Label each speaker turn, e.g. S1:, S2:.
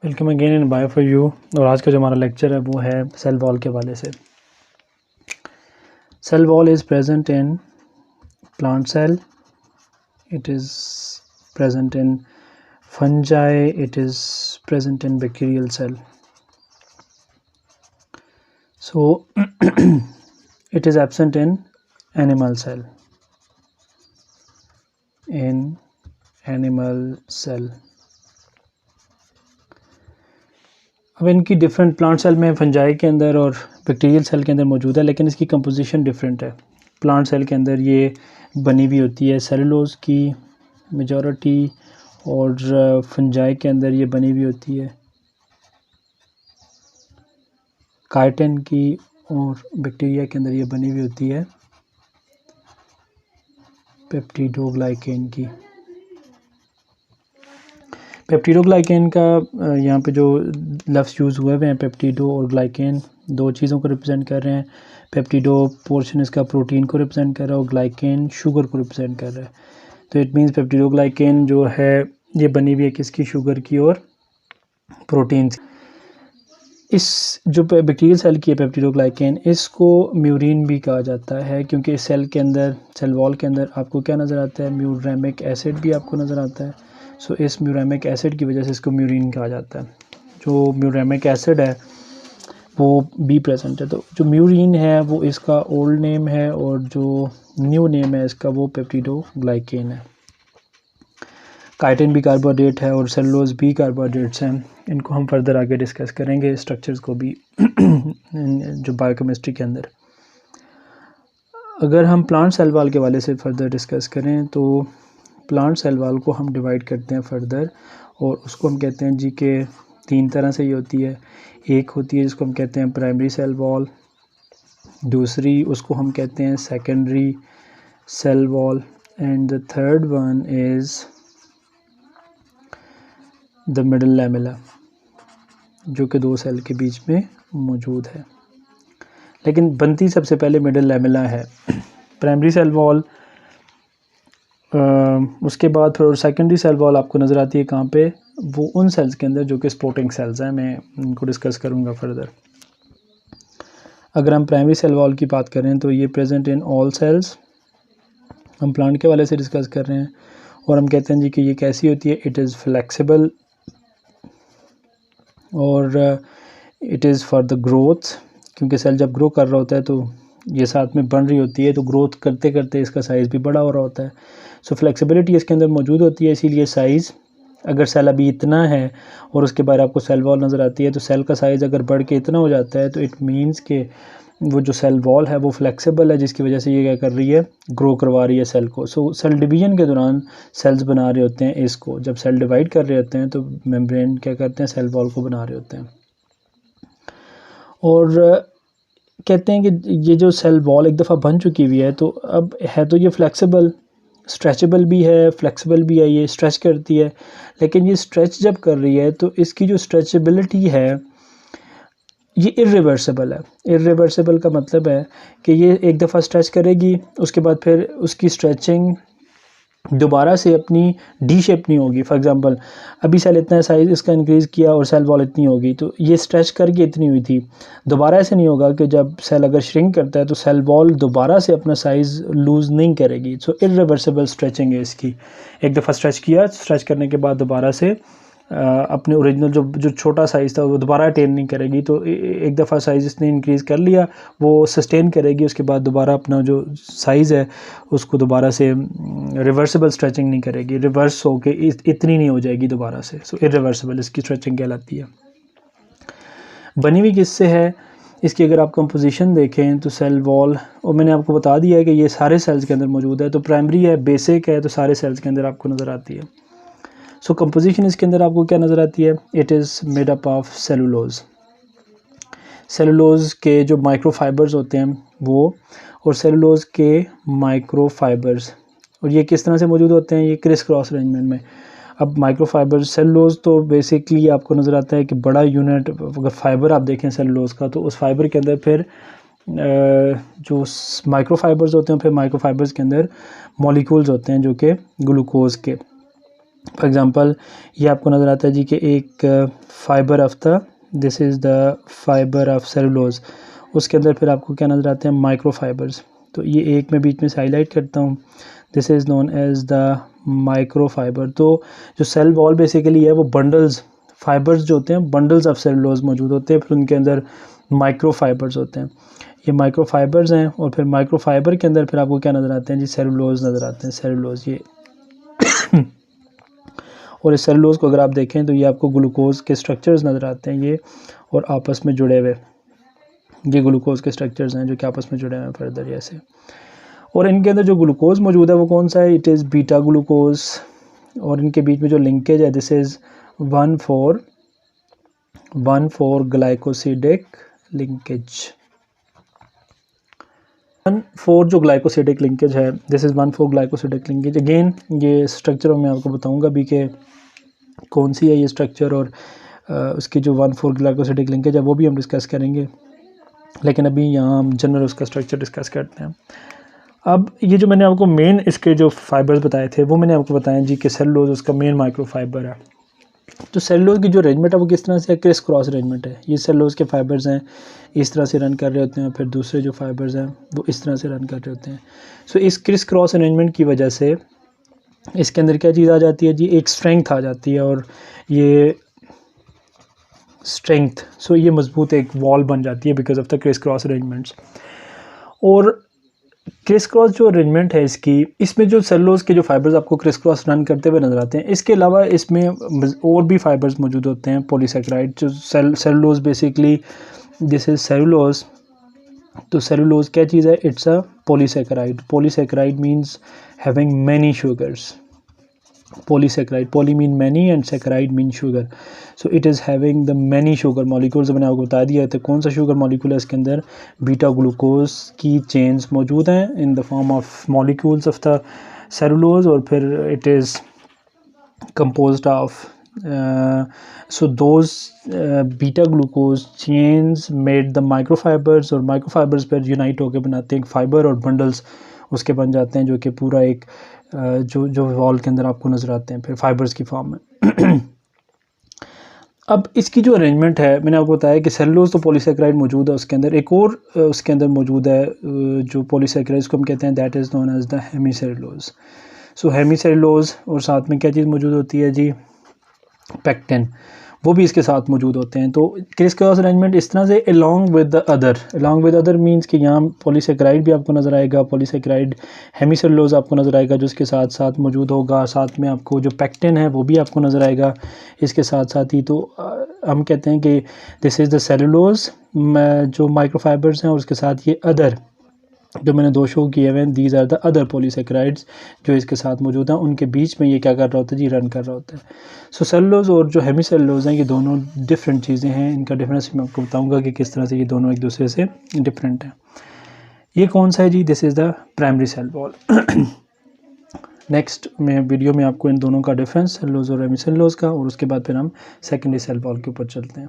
S1: Welcome again in bio for you. और आज का जो हमारा लेक्चर है वो है सेल वॉल के हवाले से। Cell wall is present in plant cell, it is present in fungi, it is present in bacterial cell. So it is absent in animal cell. In animal cell. अब इनकी different plant cell में fungi के अंदर और bacterial cell के अंदर मौजूद है, लेकिन इसकी कंपोजिशन डिफरेंट है। प्लांट सेल के अंदर ये बनी हुई होती है सेलुलोज की मेजॉरिटी, और फंजाई के अंदर ये बनी हुई होती है काइटिन की, और बैक्टीरिया के अंदर ये बनी हुई होती है पेप्टिडोग्लाइकेन की। पेप्टिडोग्लाइकेन का यहाँ पे जो लफ्ज़ यूज़ हुए हुए हैं पेप्टिडो और ग्लाइकेन, दो चीज़ों को रिप्रेजेंट कर रहे हैं। पेप्टिडो पोर्शन इसका प्रोटीन को रिप्रेजेंट कर रहा है और ग्लाइकेन शुगर को रिप्रेजेंट कर रहा है। तो इट मीन्स पेप्टिडोग्लाइकेन जो है ये बनी हुई है किसकी, शुगर की और प्रोटीन। इस जो बैक्टीरियल सेल की है पेप्टिडोग्लाइकेन, इसको म्यूरिन भी कहा जाता है, क्योंकि इस सेल के अंदर, सेल वॉल के अंदर आपको क्या नज़र आता है, म्यूरेमिक एसिड भी आपको नज़र आता है। सो इस म्यूरेमिक एसिड की वजह से इसको म्यूरिन कहा जाता है। जो म्यूरेमिक एसिड है वो भी प्रेजेंट है। तो जो म्यूरिन है वो इसका ओल्ड नेम है, और जो न्यू नेम है इसका वो पेप्टिडोग्लाइकेन है। काइटिन भी कार्बोहाइड्रेट है और सेलुलोज भी कार्बोहाइड्रेट्स हैं। इनको हम फर्दर आगे डिस्कस करेंगे, स्ट्रक्चर्स को भी जो बायोकेमिस्ट्री के अंदर। अगर हम प्लांट सेल वॉल के वाले से फर्दर डिस्कस करें तो प्लांट सेल वॉल को हम डिवाइड करते हैं फर्दर, और उसको हम कहते हैं जी के तीन तरह से ये होती है। एक होती है जिसको हम कहते हैं प्राइमरी सेल वॉल, दूसरी उसको हम कहते हैं secondary cell wall, and the third one is the middle lamella, जो कि दो सेल के बीच में मौजूद है, लेकिन बनती सबसे पहले मिडल लैमेला है। प्राइमरी सेल वॉल, उसके बाद फिर सेकेंडरी सेल वॉल आपको नज़र आती है कहाँ पे, वो उन सेल्स के अंदर जो कि सपोर्टिंग सेल्स हैं। मैं इनको डिस्कस करूँगा फर्दर। अगर हम प्राइमरी सेल वॉल की बात करें तो ये प्रेजेंट इन ऑल सेल्स, हम प्लांट के वाले से डिस्कस कर रहे हैं, और हम कहते हैं जी कि ये कैसी होती है, इट इज़ फ्लेक्सिबल, और it is for the growth, क्योंकि सेल जब ग्रो कर रहा होता है तो ये साथ में बन रही होती है, तो ग्रोथ करते करते इसका साइज़ भी बड़ा हो रहा होता है। सो फ्लेक्सिबिलिटी इसके अंदर मौजूद होती है, इसीलिए साइज़, अगर सेल अभी इतना है और उसके बाद आपको सेल वॉल नज़र आती है, तो सेल का साइज़ अगर बढ़ के इतना हो जाता है तो इट मीन्स कि वो जो सेल वॉल है वो फ्लेक्सिबल है, जिसकी वजह से ये क्या कर रही है, ग्रो करवा रही है सेल को। सो सेल डिवीजन के दौरान सेल्स बना रहे होते हैं इसको, जब सेल डिवाइड कर रहे होते हैं तो मेम्ब्रेन क्या करते हैं, सेल वॉल को बना रहे होते हैं। और कहते हैं कि ये जो सेल वॉल एक दफ़ा बन चुकी हुई है तो अब है तो ये फ्लेक्सिबल, स्ट्रेचेबल भी है, फ्लेक्सिबल भी है, ये स्ट्रेच करती है। लेकिन ये स्ट्रेच जब कर रही है तो इसकी जो स्ट्रेचेबिलिटी है ये इरिवर्सिबल है। इरिवर्सिबल का मतलब है कि ये एक दफ़ा स्ट्रेच करेगी, उसके बाद फिर उसकी स्ट्रेचिंग दोबारा से अपनी डी शेप नहीं होगी। फॉर एग्जांपल अभी सेल इतना साइज़ इसका इंक्रीज़ किया और सेल वॉल इतनी होगी, तो ये स्ट्रेच करके इतनी हुई थी, दोबारा ऐसे नहीं होगा कि जब सेल अगर श्रिंक करता है तो सेल वॉल दोबारा से अपना साइज़ लूज़ नहीं करेगी। सो इरिवर्सिबल स्ट्रेचिंग है इसकी। एक दफ़ा स्ट्रेच किया, स्ट्रेच करने के बाद दोबारा से अपने ओरिजिनल जो छोटा साइज़ था वो दोबारा अटेन नहीं करेगी। तो एक दफ़ा साइज़ इसने इंक्रीज़ कर लिया, वो सस्टेन करेगी, उसके बाद दोबारा अपना जो साइज़ है उसको दोबारा से रिवर्सिबल स्ट्रेचिंग नहीं करेगी, रिवर्स हो के इतनी नहीं हो जाएगी दोबारा से। सो इरिवर्सिबल इसकी स्ट्रेचिंग कहलाती है। बनी हुई किससे है, इसकी अगर आप कंपोजिशन देखें तो सेल वॉल, और मैंने आपको बता दिया है कि ये सारे सेल्स के अंदर मौजूद है। तो प्राइमरी है, बेसिक है, तो सारे सेल्स के अंदर आपको नज़र आती है। सो कंपोजिशन इसके अंदर आपको क्या नज़र आती है, it is made up of cellulose. Cellulose के जो माइक्रोफाइबर्स होते हैं वो, और सेलुलोज के माइक्रोफाइबर्स, और ये किस तरह से मौजूद होते हैं, ये क्रिस क्रॉस अरेंजमेंट में। अब माइक्रोफाइबर, सेलुलोज तो बेसिकली आपको नज़र आता है कि बड़ा यूनिट, अगर फाइबर आप देखें सेलुलोज का, तो उस फाइबर के अंदर फिर जो माइक्रोफाइबर्स होते हैं, फिर माइक्रोफाइबर्स के अंदर मॉलिक्यूल्स होते हैं जो कि ग्लूकोज के। फॉर एग्ज़ाम्पल ये आपको नज़र आता है जी कि एक fibre of the, this is the fibre of cellulose. उसके अंदर फिर आपको क्या नज़र आते हैं, माइक्रो फाइबर्स। तो ये एक मैं बीच में से हाईलाइट करता हूँ, this is known as the micro fibre. तो जो सेल वॉल बेसिकली है वो बंडल्स, फाइबर्स जो होते हैं बंडल्स ऑफ सेलुलोज मौजूद होते हैं, फिर उनके अंदर माइक्रो फाइबर्स होते हैं। ये माइक्रो फाइबर्स हैं और फिर माइक्रो फाइबर के अंदर फिर आपको क्या नज़र आते हैं जी, सेलुलोज नज़र आते हैं, सेलुलोज ये और इस सेलुलोज को अगर आप देखें तो ये आपको ग्लूकोज के स्ट्रक्चर्स नज़र आते हैं ये, और आपस में जुड़े हुए ये ग्लूकोज के स्ट्रक्चर्स हैं जो कि आपस में जुड़े हुए हैं फर्दर ऐसे। और इनके अंदर जो ग्लूकोज मौजूद है वो कौन सा है, इट इज़ बीटा ग्लूकोज। और इनके बीच में जो लिंकेज है दिस इज़ 1,4 ग्लाइकोसिडिक लिंकेज। 1,4 जो ग्लाइकोसिडिक लिंकेज है, this is 1,4 glycosidic linkage. Again ये स्ट्रक्चर मैं आपको बताऊंगा भी कि कौन सी है ये स्ट्रक्चर, और उसकी जो 1,4 ग्लाइकोसिडिक लिंकेज है वो भी हम डिस्कस करेंगे, लेकिन अभी यहाँ हम जनरल उसका स्ट्रक्चर डिस्कस करते हैं। अब ये जो मैंने आपको मेन इसके जो फाइबर्स बताए थे वो मैंने आपको बताया जी कि सेलुलोज उसका मेन माइक्रो फाइबर है। तो सेलुलोज की जो अरेंजमेंट है वो किस तरह से है, क्रिस क्रॉस अरेंजमेंट है। ये सेलुलोज के फाइबर्स हैं इस तरह से रन कर रहे होते हैं, फिर दूसरे जो फाइबर्स हैं वो इस तरह से रन कर रहे होते हैं। सो इस क्रिस क्रॉस अरेंजमेंट की वजह से इसके अंदर क्या चीज़ आ जाती है जी, एक स्ट्रेंथ आ जाती है, और ये स्ट्रेंथ सो ये मजबूत एक वॉल बन जाती है because of the criss cross arrangements. और क्रिस क्रॉस जो अरेंजमेंट है इसकी, इसमें जो सेलुलोज के जो फाइबर्स आपको क्रिस क्रॉस रन करते हुए नज़र आते हैं, इसके अलावा इसमें और भी फाइबर्स मौजूद होते हैं पॉलीसेकेराइड। जो cellulose basically this is cellulose. तो सेलुलोज क्या चीज़ है, it's a polysaccharide. Polysaccharide means having many sugars. polysaccharide, poly mean many and saccharide mean sugar, so it is having the many sugar molecules। मैंने आपको बता दिया था कौन सा शुगर मॉलिक्यूल है, इसके अंदर बीटा ग्लूकोज की चेन्स मौजूद हैं in the form of molecules of the cellulose, और फिर it is composed of so those beta glucose chains made the microfibers, और microfibers पर यूनाइट होकर बनाते हैं एक फाइबर, और बंडल्स उसके बन जाते हैं जो कि पूरा एक जो वॉल के अंदर आपको नज़र आते हैं फिर फाइबर्स की फॉर्म में। अब इसकी जो अरेंजमेंट है मैंने आपको बताया कि सेलुलोज तो पॉलीसेकेराइड मौजूद है उसके अंदर, एक और उसके अंदर मौजूद है जो पॉलीसेकेराइड को हम कहते हैं that is known as the hemicellulose. So hemicellulose, और साथ में क्या चीज़ मौजूद होती है जी, पेक्टिन, वो भी इसके साथ मौजूद होते हैं। तो क्रिस क्रॉस अरेंजमेंट इस तरह से along with the other means कि यहाँ पॉलीसेकेराइड भी आपको नज़र आएगा, पॉलीसेकेराइड हेमीसेलुलोज आपको नज़र आएगा जो इसके साथ साथ मौजूद होगा, साथ में आपको जो पेक्टिन है वो भी आपको नज़र आएगा इसके साथ साथ ही। तो हम कहते हैं कि दिस इज़ द सेलुलोज जो माइक्रोफाइबर्स हैं, और उसके साथ ये अदर जो मैंने दो शो किए हुए हैं, these are the other polysaccharides जो इसके साथ मौजूद हैं, उनके बीच में ये क्या कर रहा होता है जी, रन कर रहा होता है। सो सेलुलोज और जो हेमीसेलुलोज हैं ये दोनों डिफरेंट चीज़ें हैं, इनका डिफरेंस मैं आपको बताऊंगा कि किस तरह से ये दोनों एक दूसरे से डिफरेंट हैं। ये कौन सा है जी, this is the primary cell wall. Next में वीडियो में आपको इन दोनों का डिफरेंस सेलुलोज और हेमीसेलुलोज का, और उसके बाद फिर हम सेकेंडरी सेल वॉल के ऊपर चलते हैं।